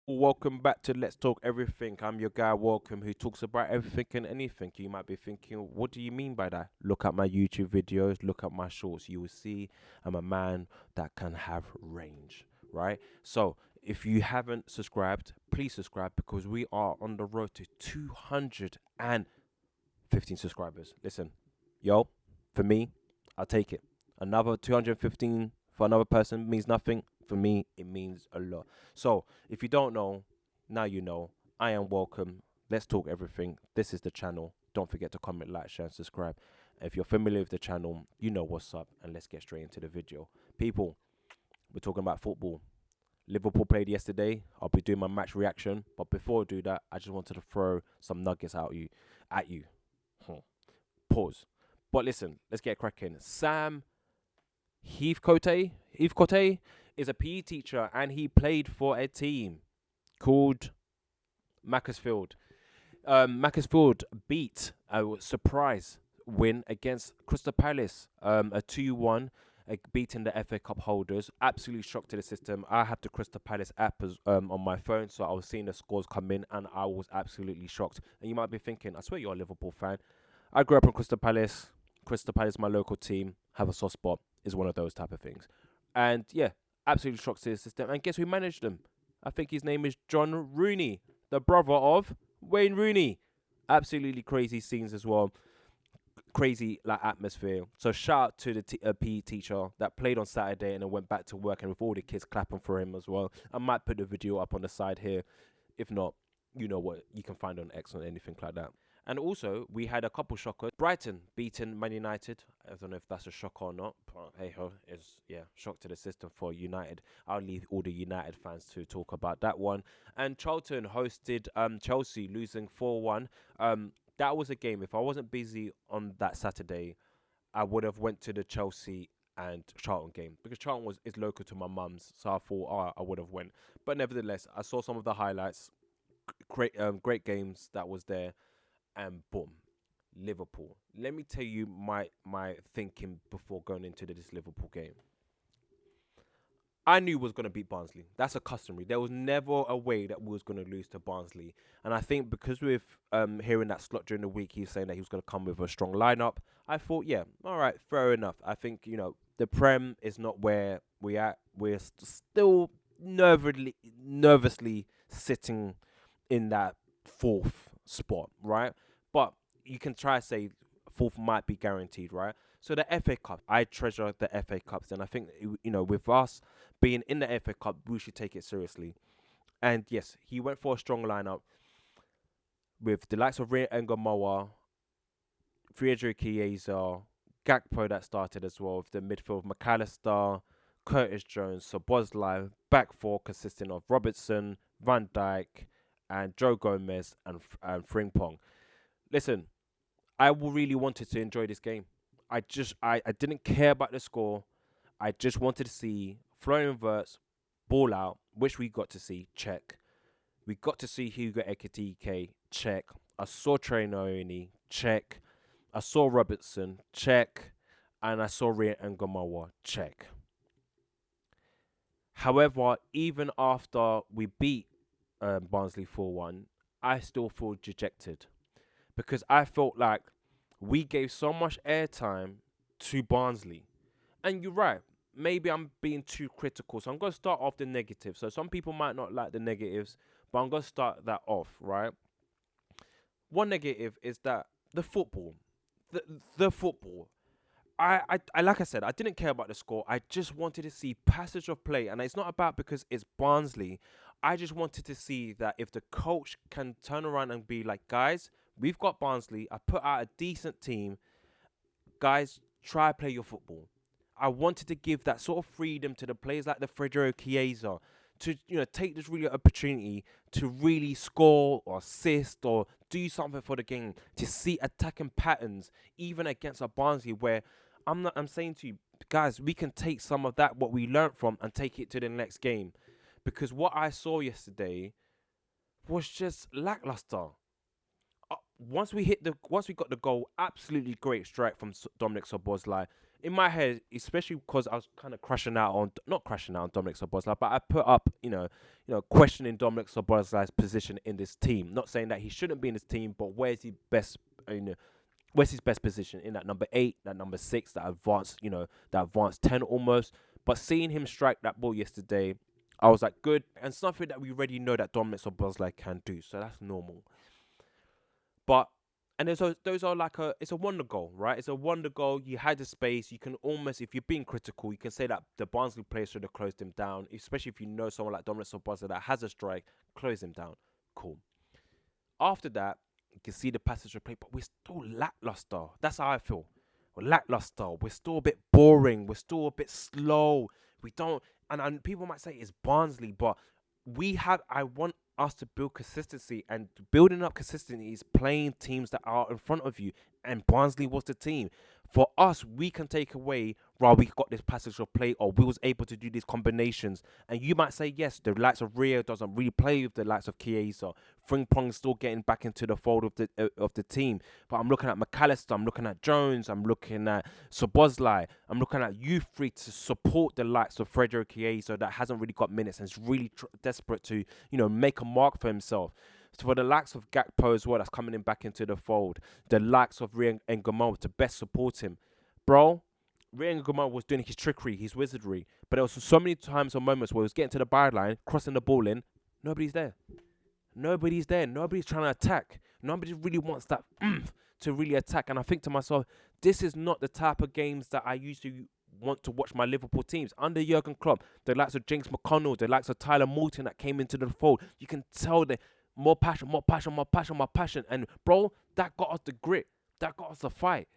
Welcome back to Let's Talk Everything. I'm your guy, Welcome, who talks about everything and anything. You might be thinking, what do you mean by that? Look at my YouTube videos, look at my shorts. You will see I'm a man that can have range, right? So, if you haven't subscribed, please subscribe because we are on the road to 215 subscribers. Listen, yo, for me, I'll take it. Another 215 for another person means nothing. For me, it means a lot. So, if you don't know, now you know. I am Welcome. Let's talk everything. This is the channel. Don't forget to comment, like, share, and subscribe. If you're familiar with the channel, you know what's up. And let's get straight into the video. People, we're talking about football. Liverpool played yesterday. I'll be doing my match reaction. But before I do that, I just wanted to throw some nuggets at you. Pause. But listen, let's get cracking. Sam Heathcote is a PE teacher and he played for a team called Macclesfield. Macclesfield beat a surprise win against Crystal Palace, a 2-1, beating the FA Cup holders. Absolutely shocked to the system. I had the Crystal Palace app on my phone, so I was seeing the scores come in and I was absolutely shocked. And you might be thinking, I swear you're a Liverpool fan. I grew up in Crystal Palace. Crystal Palace, my local team, have a soft spot, is one of those type of things. And yeah, absolutely shocked to the system. And guess who managed them? I think his name is John Rooney, the brother of Wayne Rooney. Absolutely crazy scenes as well. Crazy like atmosphere. So shout out to the PE teacher that played on Saturday and then went back to work, and with all the kids clapping for him as well. I might put the video up on the side here. If not, you know what you can find on X or anything like that. And also, we had a couple shockers. Brighton beating Man United. I don't know if that's a shock or not, but hey ho, it's shock to the system for United. I'll leave all the United fans to talk about that one. And Charlton hosted Chelsea, losing 4-1. That was a game. If I wasn't busy on that Saturday, I would have went to the Chelsea and Charlton game because Charlton is local to my mum's, so I thought, I would have went. But nevertheless, I saw some of the highlights. Great games that was there, and boom, Liverpool. Let me tell you my thinking before going into this Liverpool game. I knew we was going to beat Barnsley. That's a customary. There was never a way that we was going to lose to Barnsley. And I think because with hearing that Slot during the week, he's saying that he was going to come with a strong lineup. I thought, yeah, all right, fair enough. I think the Prem is not where we at. We're still nervously sitting in that fourth spot, right? But you can try to say fourth might be guaranteed, right? So the FA Cup, I treasure the FA Cups, and I think with us being in the FA Cup, we should take it seriously. And yes, he went for a strong lineup with the likes of Ria Engamoa, Friedrich Chiesa, Gakpo that started as well, with the midfield McAllister, Curtis Jones, Soboslai, back four consisting of Robertson, Van Dijk, and Joe Gomez and Frimpong. Listen, I really wanted to enjoy this game. I didn't care about the score. I just wanted to see Florian Wirtz ball out, which we got to see. Check. We got to see Hugo Ekitike. Check. I saw Trey Nooni. Check. I saw Robertson. Check. And I saw Ria Ngamawa. Check. However, even after we beat Barnsley 4-1, I still feel dejected because I felt like we gave so much airtime to Barnsley. And you're right, maybe I'm being too critical. So I'm going to start off the negative. So some people might not like the negatives, but I'm going to start that off, right? One negative is that the football. The football. I like I said, I didn't care about the score. I just wanted to see passage of play, and it's not about because it's Barnsley. I just wanted to see that if the coach can turn around and be like, guys, we've got Barnsley. I put out a decent team. Guys, try play your football. I wanted to give that sort of freedom to the players like the Federico Chiesa to take this really opportunity to really score or assist or do something for the game, to see attacking patterns even against a Barnsley where I'm saying to you guys, we can take some of that what we learned from and take it to the next game, because what I saw yesterday was just lackluster. Once we got the goal, absolutely great strike from Dominic Soboslai. in my head, especially because I was kind of not crashing out on Dominic Szoboszlai, but I put up, questioning Dominic Szoboszlai's position in this team. Not saying that he shouldn't be in this team, but where's his best position in that number 8, that number 6, that advanced 10 almost. But seeing him strike that ball yesterday, I was like, good, and something that we already know that Dominic Szoboszlai can do, so that's normal. But and those are like it's a wonder goal, right? It's a wonder goal. You had the space. You can almost, if you're being critical, you can say that the Barnsley players should have closed him down, especially if you know someone like Dominic Szoboszlai that has a strike, close him down. Cool. After that, you can see the passage of play, but we're still lackluster. That's how I feel. We're lackluster. We're still a bit boring. We're still a bit slow. We don't, and people might say it's Barnsley, but I want us to build consistency, and building up consistency is playing teams that are in front of you, and Barnsley was the team. For us, we can take away, right, we got this passage of play, or we was able to do these combinations. And you might say, yes, the likes of Rio doesn't really play with the likes of Chiesa. Frimpong's still getting back into the fold of the team. But I'm looking at McAllister, I'm looking at Jones, I'm looking at Szoboszlai, I'm looking at you three to support the likes of Frederick Chiesa that hasn't really got minutes and is really desperate to, make a mark for himself. So for the likes of Gakpo as well, that's coming in back into the fold, the likes of Rio and Gamal to best support him. Bro, Rio and Gamal was doing his trickery, his wizardry, but there was so many times or moments where he was getting to the byline, crossing the ball in, nobody's there. Nobody's there. Nobody's trying to attack. Nobody really wants that to really attack. And I think to myself, this is not the type of games that I used to want to watch my Liverpool teams. Under Jurgen Klopp, the likes of James McConnell, the likes of Tyler Morton that came into the fold, you can tell that more passion, more passion, more passion, more passion. And bro, that got us the grit. That got us the fight.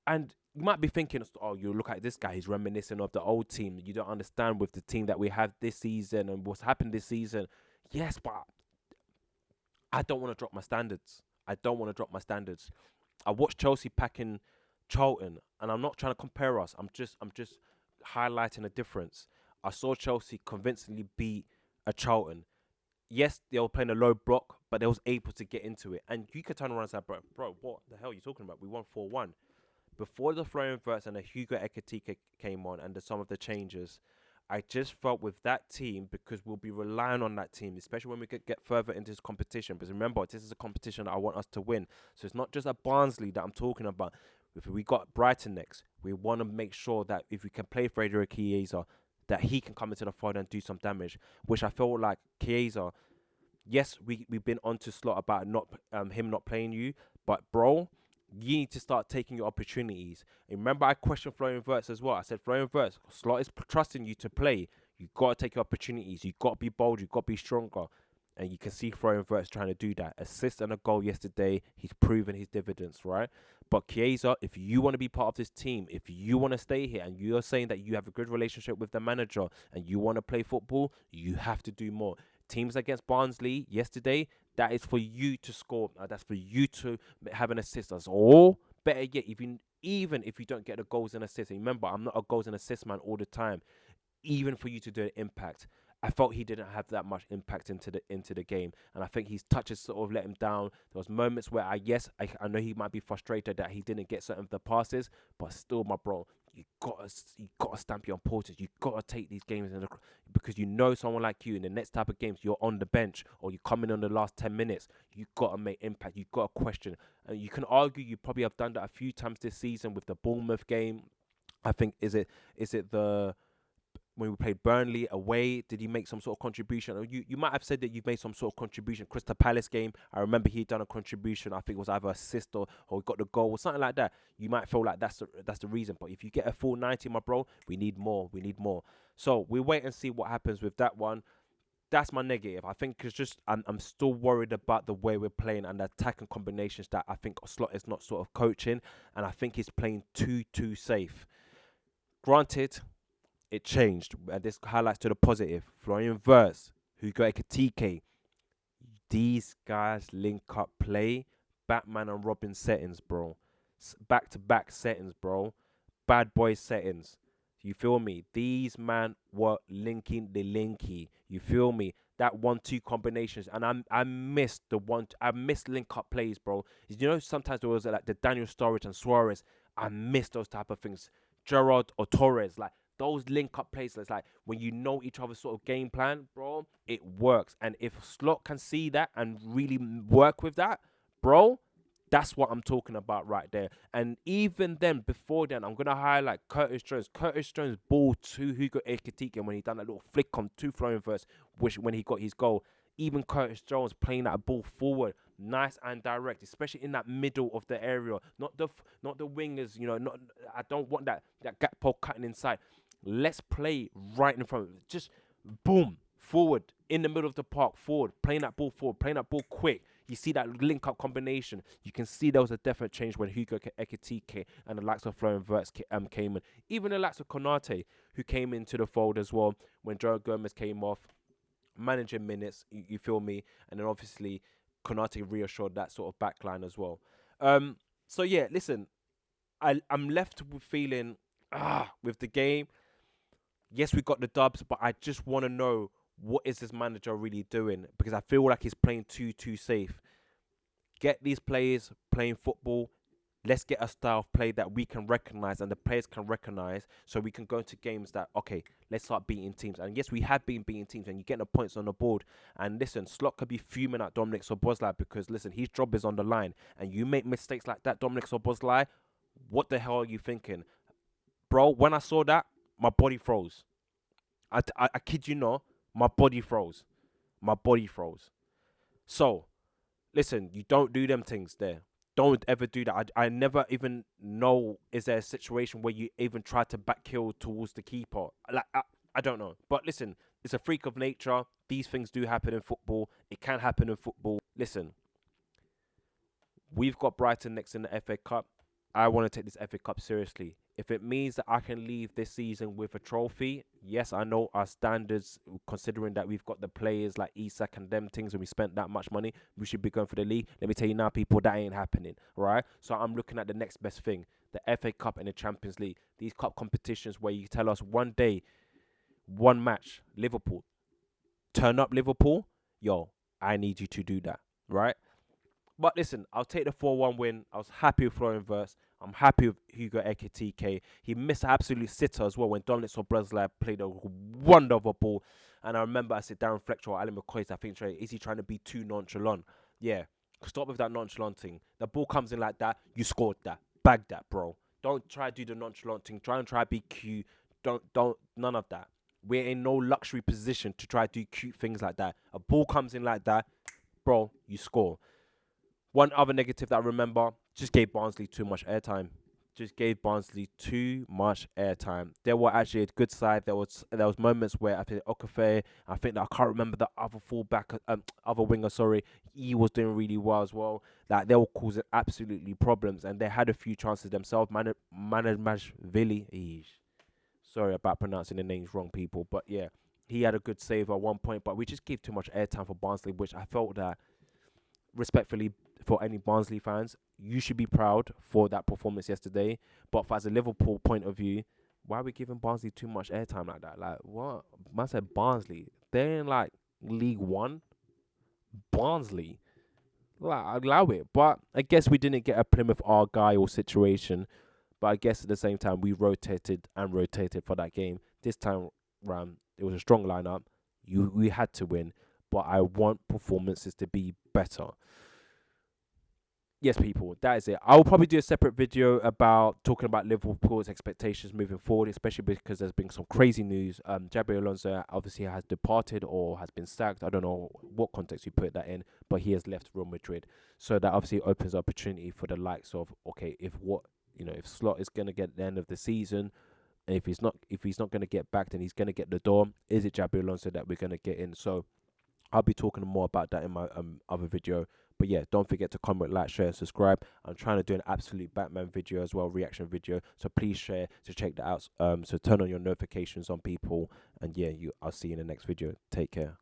And you might be thinking, oh, you look at this guy, he's reminiscing of the old team. You don't understand with the team that we have this season and what's happened this season. Yes, but I don't want to drop my standards. I watched Chelsea packing Charlton, and I'm not trying to compare us. I'm just highlighting a difference. I saw Chelsea convincingly beat a Charlton. Yes, they were playing a low block, but they was able to get into it. And you could turn around and say, bro, what the hell are you talking about? We won 4-1. Before the Florian Wirtz and the Hugo Ekitike came on and some of the changes, I just felt with that team, because we'll be relying on that team, especially when we get further into this competition. Because remember, this is a competition that I want us to win. So it's not just a Barnsley that I'm talking about. If we got Brighton next, we want to make sure that if we can play Frederick Chiesa, that he can come into the fight and do some damage, which I feel like Chiesa, yes, we've been on to Slot about him not playing you, but bro, you need to start taking your opportunities. And remember, I questioned Florian Wirtz as well. I said, Florian Wirtz, Slot is trusting you to play. You got to take your opportunities. You got to be bold. You got to be stronger. And you can see Florian Wirtz trying to do that. Assist and a goal yesterday. He's proven his dividends, right? But Chiesa, if you want to be part of this team, if you want to stay here and you're saying that you have a good relationship with the manager and you want to play football, you have to do more. Teams against Barnsley yesterday, that is for you to score. That's for you to have an assist. That's all. Better yet, even if you don't get the goals and assists. And remember, I'm not a goals and assist man all the time. Even for you to do an impact, I felt he didn't have that much impact into the game, and I think his touches sort of let him down. There was moments where I know he might be frustrated that he didn't get certain of the passes, but still, my bro, you gotta stamp your importance. You gotta take these games because you know someone like you in the next type of games, you're on the bench or you come in on the last 10 minutes. You gotta make impact. You gotta question, and you can argue you probably have done that a few times this season with the Bournemouth game. I think is it the when we played Burnley away, did he make some sort of contribution? Or you might have said that you've made some sort of contribution. Crystal Palace game, I remember he'd done a contribution. I think it was either assist or got the goal or something like that. You might feel like that's the reason. But if you get a full 90, my bro, we need more. So we wait and see what happens with that one. That's my negative. I think it's just I'm still worried about the way we're playing and the attacking combinations that I think Slot is not sort of coaching, and I think he's playing too safe. Granted, it changed, and this highlights to the positive. Florian Wirtz, Hugo Ekitike, these guys link up play, Batman and Robin settings, bro. Back-to-back settings, bro. Bad boy settings. You feel me? These man were linking the linky. You feel me? That 1-2 combinations, and I missed link up plays, bro. You know, sometimes there was like the Daniel Sturridge and Suarez. I missed those type of things. Gerrard or Torres, like those link up plays. That's like when you know each other's sort of game plan, bro, it works. And if Slot can see that and really work with that, bro, that's what I'm talking about right there. And even then, before then, I'm gonna highlight Curtis Jones. Curtis Jones ball to Hugo Ekitike when he done that little flick on two flowing verse, which when he got his goal. Even Curtis Jones playing that ball forward, nice and direct, especially in that middle of the area. Not the wingers, you know. Not I don't want that gap ball cutting inside. Let's play right in front of it. Just boom forward in the middle of the park, forward, playing that ball forward, playing that ball quick. You see that link-up combination. You can see there was a definite change when Hugo Ekitike and the likes of Florian Wirtz came in. Even the likes of Konate, who came into the fold as well when Joe Gomez came off, managing minutes, you feel me? And then obviously Konate reassured that sort of backline as well. So yeah, listen, I'm left with feeling, with the game. Yes, we got the dubs, but I just want to know, what is this manager really doing? Because I feel like he's playing too safe. Get these players playing football. Let's get a style of play that we can recognize and the players can recognize, so we can go into games that, okay, let's start beating teams. And yes, we have been beating teams and you're getting the points on the board. And listen, Slot could be fuming at Dominic Szoboszlai because, listen, his job is on the line. And you make mistakes like that, Dominic Szoboszlai, what the hell are you thinking? Bro, when I saw that, my body froze. I kid you not, my body froze. My body froze. So, listen, you don't do them things there. Don't ever do that. I never even know, is there a situation where you even try to back heel towards the keeper? Like, I don't know. But listen, it's a freak of nature. These things do happen in football. It can happen in football. Listen, we've got Brighton next in the FA Cup. I want to take this FA Cup seriously. If it means that I can leave this season with a trophy, yes, I know our standards, considering that we've got the players like Isak and them things and we spent that much money, we should be going for the league. Let me tell you now, people, that ain't happening, right? So I'm looking at the next best thing, the FA Cup and the Champions League. These cup competitions where you tell us one day, one match, Liverpool, turn up Liverpool, yo, I need you to do that, right? But listen, I'll take the 4-1 win. I was happy with Florian Wirtz. I'm happy with Hugo Ekitike. He missed an absolute sitter as well when Dominic Szoboszlai played a wonderful ball. And I remember I said Darren Fletcher or Alan McCoy, I think, is he trying to be too nonchalant? Yeah, stop with that nonchalant thing. The ball comes in like that, you scored that. Bag that, bro. Don't try to do the nonchalant thing. Try and be cute. Don't, none of that. We're in no luxury position to try to do cute things like that. A ball comes in like that, bro, you score. One other negative that I remember, just gave Barnsley too much airtime. Just gave Barnsley too much airtime. They were actually a good side. There was moments where I think Okafe, I can't remember the other fullback, other winger, sorry, he was doing really well as well. Like, they were causing absolutely problems, and they had a few chances themselves. Manajvili, sorry about pronouncing the names wrong, people, but yeah, he had a good save at one point, but we just gave too much airtime for Barnsley, which I felt that, respectfully, for any Barnsley fans, you should be proud for that performance yesterday. But as a Liverpool point of view, why are we giving Barnsley too much airtime like that? Like, what? Man said Barnsley. They're in, like, League One. Barnsley. Like, I allow it. But I guess we didn't get a Plymouth Argyle situation. But I guess at the same time, we rotated for that game. This time round, it was a strong lineup. We had to win. But I want performances to be better. Yes, people, that is it. I will probably do a separate video about talking about Liverpool's expectations moving forward, especially because there's been some crazy news. Xabi Alonso obviously has departed or has been sacked. I don't know what context you put that in, but he has left Real Madrid. So that obviously opens opportunity for the likes of, okay, if Slot is going to get at the end of the season, and if he's not going to get back, then he's going to get the door. Is it Xabi Alonso that we're going to get in? So I'll be talking more about that in my other video. But yeah, don't forget to comment, like, share, and subscribe. I'm trying to do an absolute Batman video as well, reaction video. So please share to check that out. So turn on your notifications on, people. And yeah, I'll see you in the next video. Take care.